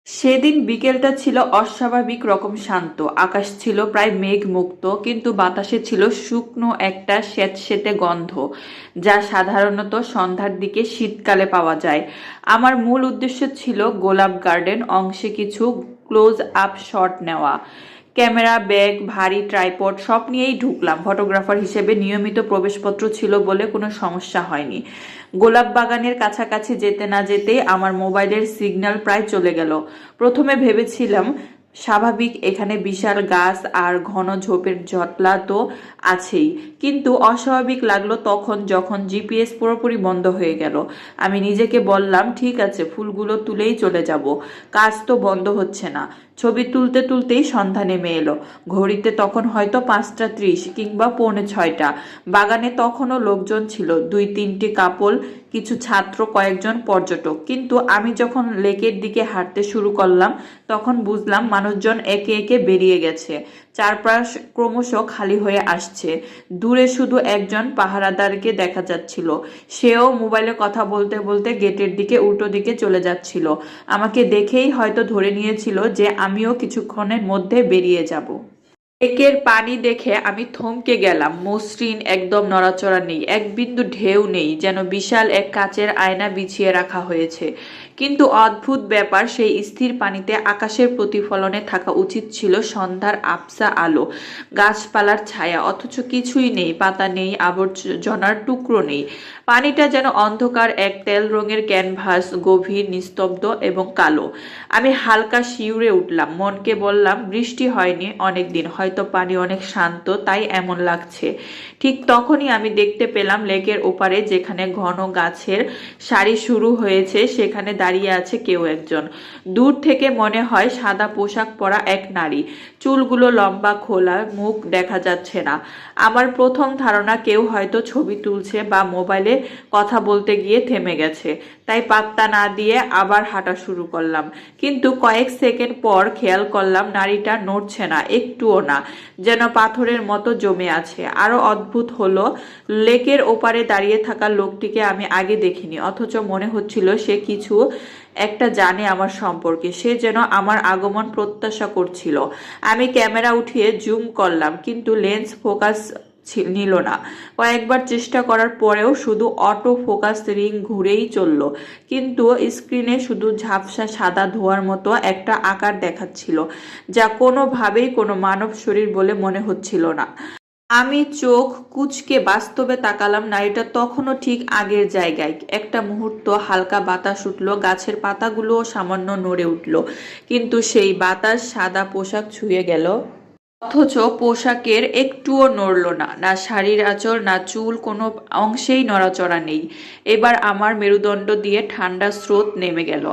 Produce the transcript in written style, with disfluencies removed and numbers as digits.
সেদিন বিকেলটা ছিল অস্বাভাবিক রকম শান্ত। আকাশ ছিল প্রায় মেঘমুক্ত, কিন্তু বাতাসে ছিল শুকনো একটা স্যাঁতসেঁতে গন্ধ, যা সাধারণত সন্ধ্যার দিকে শীতকালে পাওয়া যায়। আমার মূল উদ্দেশ্য ছিল গোলাপ গার্ডেন অংশে কিছু ক্লোজ আপ শট নেওয়া। ক্যামেরা, ব্যাগ, ভারী ট্রাইপড সব নিয়েই ঢুকলাম। ফটোগ্রাফার হিসেবে নিয়মিত প্রবেশপত্র ছিল বলে কোনো সমস্যা হয়নি। গোলাপ বাগানের কাছাকাছি যেতে না যেতেই আমার মোবাইলের সিগন্যাল প্রায় চলে গেল। প্রথমে ভেবেছিলাম স্বাভাবিক, এখানে বিশাল গাছ আর ঘন ঝোপের জটলা তো আছেই, কিন্তু অস্বাভাবিক লাগলো তখন যখন জিপিএস পুরোপুরি বন্ধ হয়ে গেল। আমি নিজেকে বললাম, ঠিক আছে, ফুলগুলো তুলেই চলে যাব, কাজ তো বন্ধ হচ্ছে না। ছবি তুলতে তুলতেই সন্ধ্যা নেমে এলো। ঘড়িতে তখন হয়তো 5টা 30 কিংবা পৌনে 6টা। বাগানে তখনও লোকজন ছিল, 2-3টি কাপল, কিছু ছাত্র, কয়েকজন পর্যটক। কিন্তু আমি যখন লেকের দিকে হাঁটতে শুরু করলাম তখন বুঝলাম মানুষজন একে একে বেরিয়ে গেছে। চারপাশ ক্রমশ খালি হয়ে আসছে। দূরে শুধু একজন পাহারাদারকে দেখা যাচ্ছিল। সেও মোবাইলে কথা বলতে বলতে গেটের দিকে, উল্টো দিকে চলে যাচ্ছিল। আমাকে দেখেই হয়তো ধরে নিয়েছিল যে আমিও কিছুক্ষণের মধ্যে বেরিয়ে যাব। লেকের পানি দেখে আমি থমকে গেলাম। মসৃণ, একদম নড়াচড়া নেই, এক বিন্দু ঢেউ নেই, যেন বিশাল এক কাচের আয়না বিছিয়ে রাখা হয়েছে। কিন্তু অদ্ভুত ব্যাপার, সেই স্থির পানিতে আকাশের প্রতিফলনে থাকা উচিত ছিল সন্ধ্যার আবছা আলো, গাছপালার ছায়া, অথচ কিছুই নেই। পাতা নেই, আবর্জনার টুকরো নেই। পানিটা যেন অন্ধকার এক তেল রঙের ক্যানভাস, গভীর, নিস্তব্ধ এবং কালো। আমি হালকা শিউরে উঠলাম। মনকে বললাম, বৃষ্টি হয়নি অনেকদিন, হয়তো পানি অনেক শান্ত, তাই এমন লাগছে। ঠিক তখনই আমি দেখতে পেলাম লেকের ওপারে, যেখানে ঘন গাছের সারি শুরু হয়েছে, সেখানে দাঁড়িয়ে আছে কেউ একজন। দূর থেকে মনে হয় সাদা পোশাক পরা এক নারী। চুলগুলো লম্বা, খোলা, মুখ দেখা যাচ্ছে না। আমার প্রথম ধারণা কেউ হয়তো ছবি তুলছে বা মোবাইলে কথা বলতে গিয়ে থেমে গেছে। তাই পাত্তা না দিয়ে আবার হাঁটা শুরু করলাম। কিন্তু কয়েক সেকেন্ড পর খেয়াল করলাম নারীটা নড়ছে না, একটুও না, যেন পাথরের মতো জমে আছে। আরো অদ্ভুত হলো, লেকের ওপারে দাঁড়িয়ে থাকা লোকটিকে আমি আগে দেখিনি, অথচ মনে হচ্ছিল সে কিছু একটা জানে আমার সম্পর্কে। সে যেন আমার আগমন প্রত্যাশা করছিল। আমি ক্যামেরা উঠিয়ে জুম করলাম, কিন্তু লেন্স ফোকাস নিল না। কয়েকবার চেষ্টা করার পরেও শুধু অটো ফোকাস রিং ঘুরেই চলল, কিন্তু স্ক্রিনে শুধু ঝাপসা সাদা ধোঁয়ার মতো একটা আকার দেখাচ্ছিল, যা কোনোভাবেই কোনো মানব শরীর বলে মনে হচ্ছিল না। আমি চোখ কুঁচকে বাস্তবে তাকালাম। নারীটা তখনও ঠিক আগের জায়গায়। একটা মুহূর্ত হালকা বাতাস উঠল, গাছের পাতাগুলোও সামান্য নড়ে উঠল, কিন্তু সেই বাতাস সাদা পোশাক ছুঁয়ে গেল, অথচ পোশাকের একটুও নড়ল না। না শাড়ির আঁচল, না চুল, কোনো অংশেই নড়াচড়া নেই। এবার আমার মেরুদণ্ড দিয়ে ঠান্ডা স্রোত নেমে গেল।